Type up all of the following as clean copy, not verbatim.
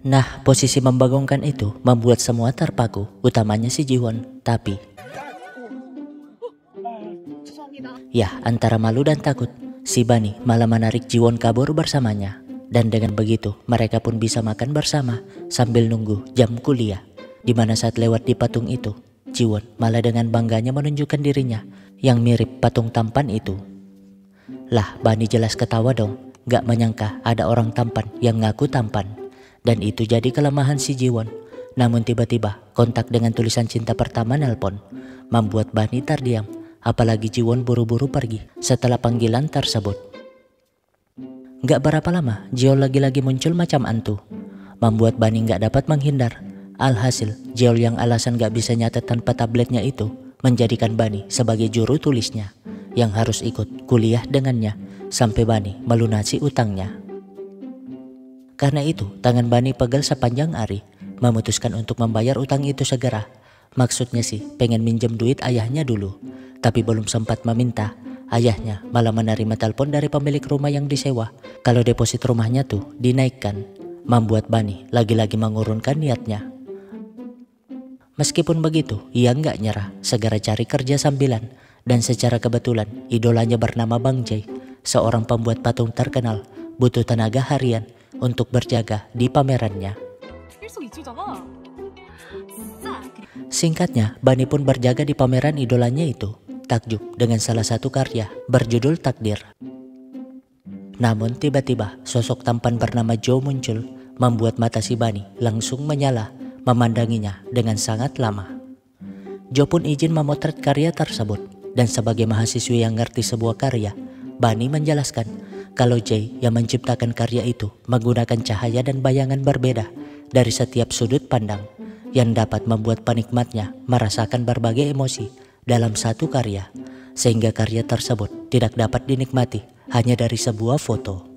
Nah, posisi membagongkan itu membuat semua terpaku, utamanya si Jiwon. Tapi, ya antara malu dan takut, si Bani malah menarik Jiwon kabur bersamanya. Dan dengan begitu, mereka pun bisa makan bersama sambil nunggu jam kuliah. Di mana saat lewat di patung itu, Jiwon malah dengan bangganya menunjukkan dirinya yang mirip patung tampan itu. Lah, Bani jelas ketawa dong, gak menyangka ada orang tampan yang ngaku tampan. Dan itu jadi kelemahan si Jiwon. Namun tiba-tiba kontak dengan tulisan cinta pertama nelpon membuat Bani terdiam. Apalagi Jiwon buru-buru pergi setelah panggilan tersebut. Gak berapa lama Jeol lagi-lagi muncul macam antu, membuat Bani gak dapat menghindar. Alhasil Jeol yang alasan gak bisa nyatet tanpa tabletnya itu menjadikan Bani sebagai juru tulisnya yang harus ikut kuliah dengannya sampai Bani melunasi utangnya. Karena itu, tangan Bani pegel sepanjang hari, memutuskan untuk membayar utang itu segera. Maksudnya sih pengen minjem duit ayahnya dulu, tapi belum sempat meminta, ayahnya malah menerima telepon dari pemilik rumah yang disewa kalau deposit rumahnya tuh dinaikkan, membuat Bani lagi-lagi mengurunkan niatnya. Meskipun begitu, ia nggak nyerah, segera cari kerja sambilan, dan secara kebetulan idolanya bernama Bang Jae, seorang pembuat patung terkenal, butuh tenaga harian untuk berjaga di pamerannya. Singkatnya, Bani pun berjaga di pameran idolanya itu, takjub dengan salah satu karya berjudul Takdir. Namun tiba-tiba sosok tampan bernama Jo muncul, membuat mata si Bani langsung menyala, memandanginya dengan sangat lama. Jo pun izin memotret karya tersebut, dan sebagai mahasiswi yang ngerti sebuah karya, Bani menjelaskan kalau Jae yang menciptakan karya itu menggunakan cahaya dan bayangan berbeda dari setiap sudut pandang yang dapat membuat penikmatnya merasakan berbagai emosi dalam satu karya, sehingga karya tersebut tidak dapat dinikmati hanya dari sebuah foto.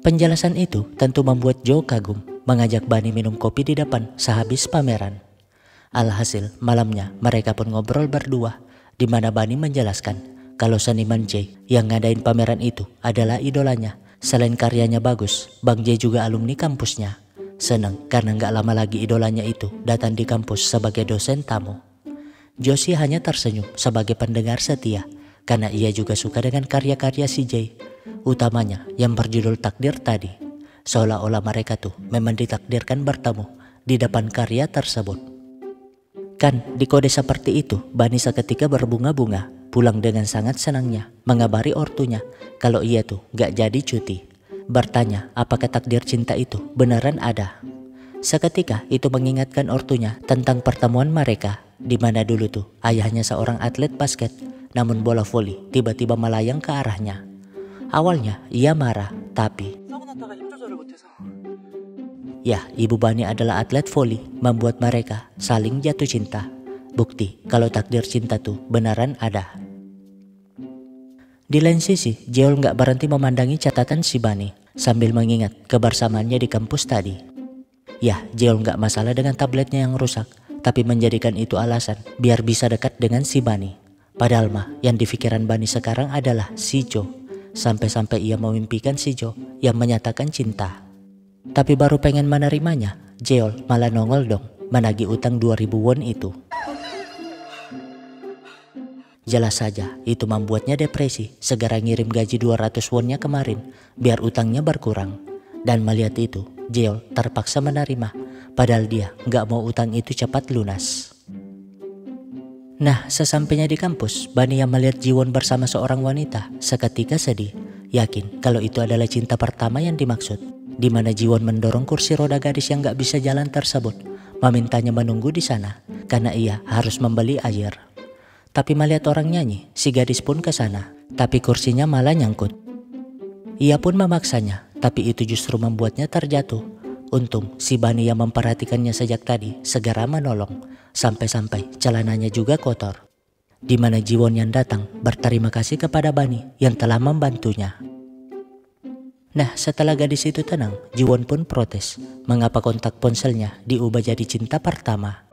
Penjelasan itu tentu membuat Jo kagum, mengajak Bani minum kopi di depan sehabis pameran. Alhasil malamnya mereka pun ngobrol berdua, di mana Bani menjelaskan kalau seniman Jae yang ngadain pameran itu adalah idolanya. Selain karyanya bagus, Bang Jae juga alumni kampusnya. Senang karena gak lama lagi idolanya itu datang di kampus sebagai dosen tamu. Josie hanya tersenyum sebagai pendengar setia karena ia juga suka dengan karya-karya si Jae, utamanya yang berjudul Takdir tadi. Seolah-olah mereka tuh memang ditakdirkan bertemu di depan karya tersebut. Kan di kode seperti itu, Bani seketika berbunga-bunga, pulang dengan sangat senangnya mengabari ortunya kalau ia tuh gak jadi cuti. Bertanya apakah takdir cinta itu beneran ada. Seketika itu mengingatkan ortunya tentang pertemuan mereka, di mana dulu tuh ayahnya seorang atlet basket, namun bola voli tiba-tiba melayang ke arahnya. Awalnya ia marah, tapi ya, ibu Bani adalah atlet voli, membuat mereka saling jatuh cinta. Bukti kalau takdir cinta tuh beneran ada. Di lain sisi, Jeol gak berhenti memandangi catatan si Bani sambil mengingat kebersamaannya di kampus tadi. Ya, Jeol gak masalah dengan tabletnya yang rusak, tapi menjadikan itu alasan biar bisa dekat dengan si Bani. Padahal mah yang di pikiran Bani sekarang adalah si Jo. Sampai-sampai ia memimpikan si Jo yang menyatakan cinta. Tapi baru pengen menerimanya, Jeol malah nongol dong menagih utang 2000 won itu. Jelas saja itu membuatnya depresi, segera ngirim gaji 200 wonnya kemarin biar utangnya berkurang. Dan melihat itu, Jeol terpaksa menerima, padahal dia gak mau utang itu cepat lunas. Nah, sesampainya di kampus, Bani yang melihat Jiwon bersama seorang wanita seketika sedih, yakin kalau itu adalah cinta pertama yang dimaksud, di mana Jiwon mendorong kursi roda gadis yang gak bisa jalan tersebut, memintanya menunggu di sana karena ia harus membeli air. Tapi melihat orang nyanyi, si gadis pun ke sana, tapi kursinya malah nyangkut. Ia pun memaksanya, tapi itu justru membuatnya terjatuh. Untung si Bani yang memperhatikannya sejak tadi segera menolong, sampai-sampai celananya juga kotor. Di mana Jiwon yang datang berterima kasih kepada Bani yang telah membantunya. Nah, setelah gadis itu tenang, Jiwon pun protes mengapa kontak ponselnya diubah jadi cinta pertama.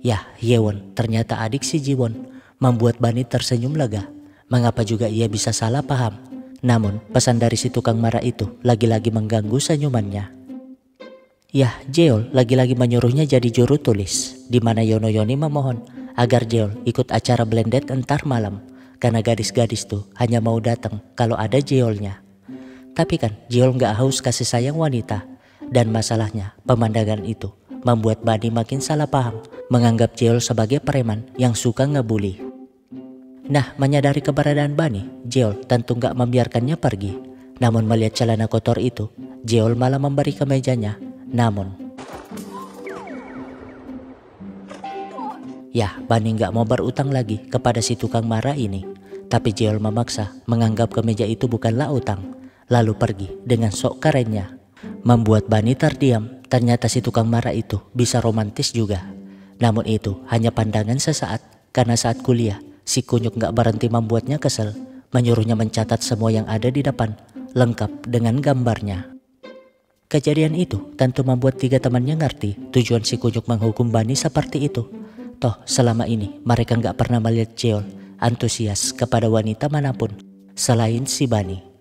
Ya, Yewon ternyata adik si Jiwon, membuat Bani tersenyum lega. mengapa juga ia bisa salah paham. Namun pesan dari si tukang marah itu lagi-lagi mengganggu senyumannya. Yah, Jeol lagi-lagi menyuruhnya jadi juru tulis, di mana Yonoyoni memohon agar Jeol ikut acara blended entar malam, karena gadis-gadis tuh hanya mau datang kalau ada Jeolnya. Tapi kan Jeol gak haus kasih sayang wanita, dan masalahnya pemandangan itu membuat Bunny makin salah paham, menganggap Jeol sebagai preman yang suka ngebully. Nah, menyadari keberadaan Bunny, Jeol tentu gak membiarkannya pergi. Namun melihat celana kotor itu, Jeol malah memberi ke mejanya. Namun ya, Bunny gak mau berutang lagi kepada si tukang marah ini. Tapi Jeol memaksa menganggap kemeja itu bukanlah utang, lalu pergi dengan sok kerennya. Membuat Bunny terdiam. Ternyata si tukang marah itu bisa romantis juga. Namun itu hanya pandangan sesaat, karena saat kuliah si kunyuk gak berhenti membuatnya kesel, menyuruhnya mencatat semua yang ada di depan, lengkap dengan gambarnya. Kejadian itu tentu membuat 3 temannya ngerti tujuan si kunyuk menghukum Bunny seperti itu. Toh selama ini mereka gak pernah melihat Jeol antusias kepada wanita manapun selain si Bunny.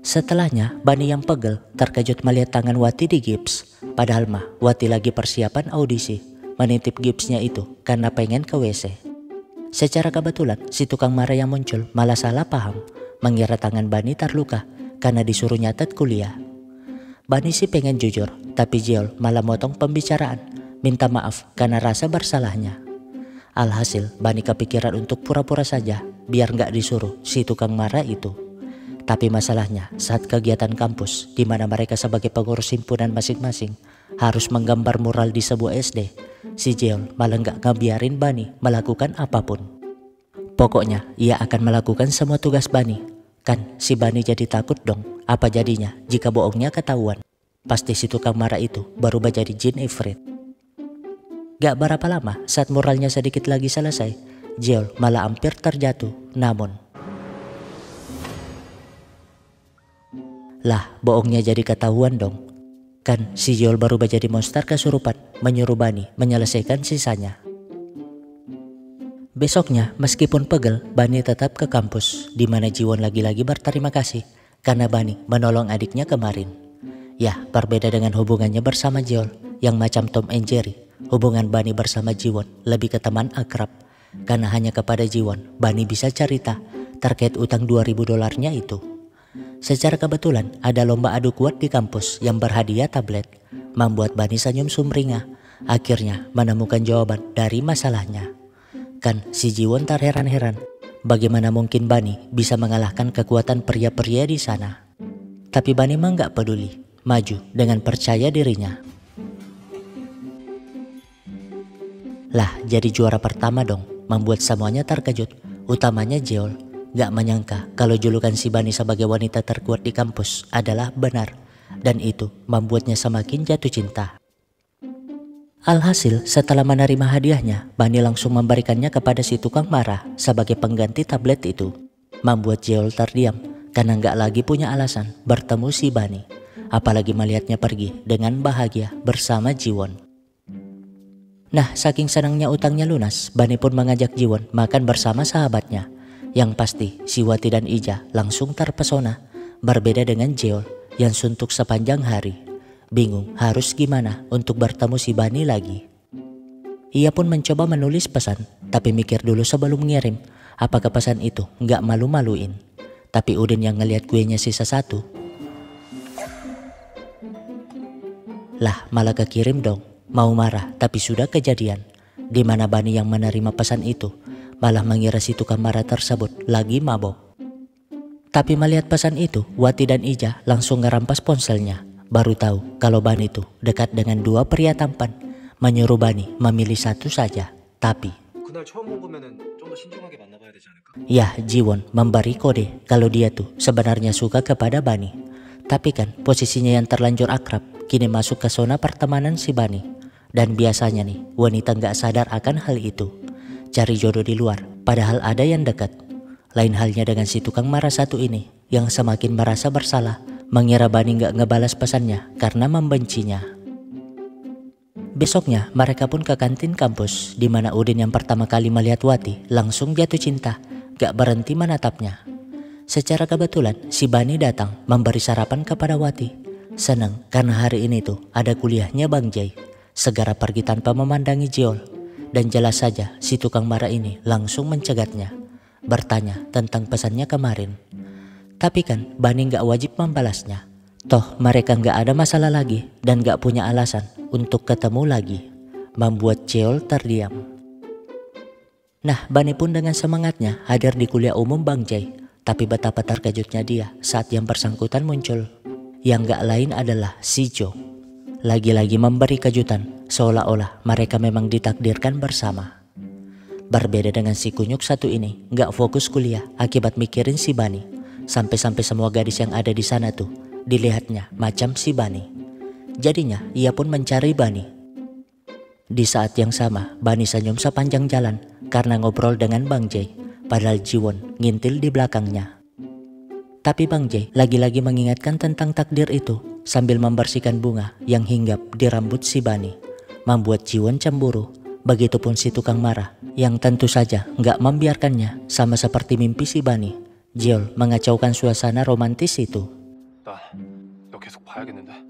Setelahnya Bunny yang pegel terkejut melihat tangan Wati di gips. Padahal mah Wati lagi persiapan audisi, menitip gipsnya itu karena pengen ke WC. Secara kebetulan si tukang marah yang muncul malah salah paham, mengira tangan Bunny terluka karena disuruh nyatet kuliah. Bunny sih pengen jujur, tapi Jeol malah motong pembicaraan, minta maaf karena rasa bersalahnya. Alhasil Bunny kepikiran untuk pura-pura saja biar gak disuruh si tukang marah itu. Tapi masalahnya saat kegiatan kampus di mana mereka sebagai pengurus himpunan masing-masing harus menggambar mural di sebuah SD, si Jeol malah gak ngebiarin Bunny melakukan apapun. Pokoknya ia akan melakukan semua tugas Bunny. Kan si Bunny jadi takut dong, apa jadinya jika bohongnya ketahuan. Pasti si tukang marah itu berubah jadi jin ifrit. Gak berapa lama saat muralnya sedikit lagi selesai, Jeol malah hampir terjatuh. Namun lah, bohongnya jadi ketahuan dong. Kan si Jeol berubah jadi monster kesurupan, menyuruh Bunny menyelesaikan sisanya. Besoknya meskipun pegel, Bunny tetap ke kampus, di mana Jiwon lagi-lagi berterima kasih karena Bunny menolong adiknya kemarin. Ya, berbeda dengan hubungannya bersama Jeol yang macam Tom and Jerry, hubungan Bunny bersama Jiwon lebih ke teman akrab. Karena hanya kepada Jiwon, Bunny bisa cerita terkait utang $2.000 itu. Secara kebetulan ada lomba adu kuat di kampus yang berhadiah tablet, membuat Bunny senyum sumringah, akhirnya menemukan jawaban dari masalahnya. Kan si Jiwon terheran-heran, bagaimana mungkin Bunny bisa mengalahkan kekuatan pria-pria di sana. Tapi Bunny mah gak peduli, maju dengan percaya dirinya. Lah, jadi juara pertama dong, membuat semuanya terkejut, utamanya Jeol. Gak menyangka kalau julukan si Bunny sebagai wanita terkuat di kampus adalah benar, dan itu membuatnya semakin jatuh cinta. Alhasil setelah menerima hadiahnya, Bunny langsung memberikannya kepada si tukang marah sebagai pengganti tablet itu. Membuat Jeol terdiam karena gak lagi punya alasan bertemu si Bunny, apalagi melihatnya pergi dengan bahagia bersama Jiwon. Nah, saking senangnya utangnya lunas, Bunny pun mengajak Jiwon makan bersama sahabatnya. Yang pasti si Wati dan Ija langsung terpesona, berbeda dengan Jeol yang suntuk sepanjang hari. Bingung harus gimana untuk bertemu si Bunny lagi. Ia pun mencoba menulis pesan, tapi mikir dulu sebelum ngirim. Apakah pesan itu gak malu-maluin? Tapi Udin yang ngelihat kuenya sisa 1. Lah, malah kekirim dong. Mau marah tapi sudah kejadian. Di mana Bunny yang menerima pesan itu malah mengira si tukang marah tersebut lagi mabok. Tapi melihat pesan itu, Wati dan Ija langsung ngerampas ponselnya. Baru tahu kalau Bunny itu dekat dengan 2 pria tampan, menyuruh Bunny memilih 1 saja. Tapi ya, Jiwon memberi kode kalau dia tuh sebenarnya suka kepada Bunny. Tapi kan posisinya yang terlanjur akrab kini masuk ke zona pertemanan si Bunny. Dan biasanya nih wanita gak sadar akan hal itu, cari jodoh di luar padahal ada yang dekat. Lain halnya dengan si tukang marah 1 ini yang semakin merasa bersalah, mengira Bunny gak ngebalas pesannya karena membencinya. Besoknya mereka pun ke kantin kampus, di mana Udin yang pertama kali melihat Wati langsung jatuh cinta, gak berhenti menatapnya. Secara kebetulan si Bani datang memberi sarapan kepada Wati. Senang karena hari ini tuh ada kuliahnya Bang Jai. Segera pergi tanpa memandangi Jiol. Dan jelas saja si tukang marah ini langsung mencegatnya, bertanya tentang pesannya kemarin. Tapi kan Bani gak wajib membalasnya. Toh mereka gak ada masalah lagi dan gak punya alasan untuk ketemu lagi. Membuat Jiol terdiam. Nah, Bani pun dengan semangatnya hadir di kuliah umum Bang Jai. Tapi betapa terkejutnya dia saat yang bersangkutan muncul. Yang gak lain adalah si Jo. Lagi-lagi memberi kejutan, seolah-olah mereka memang ditakdirkan bersama. Berbeda dengan si kunyuk satu ini, gak fokus kuliah akibat mikirin si Bani. Sampai-sampai semua gadis yang ada di sana tuh dilihatnya macam si Bani. Jadinya ia pun mencari Bani. Di saat yang sama, Bani senyum sepanjang jalan karena ngobrol dengan Bang Jai. Padahal Jiwon ngintil di belakangnya. Tapi Bang Jai lagi-lagi mengingatkan tentang takdir itu sambil membersihkan bunga yang hinggap di rambut si Bani. Membuat Jiwon cemburu. Begitupun si tukang marah yang tentu saja nggak membiarkannya, sama seperti mimpi si Bani. Jiol mengacaukan suasana romantis itu. 나 너 계속 봐야겠는데.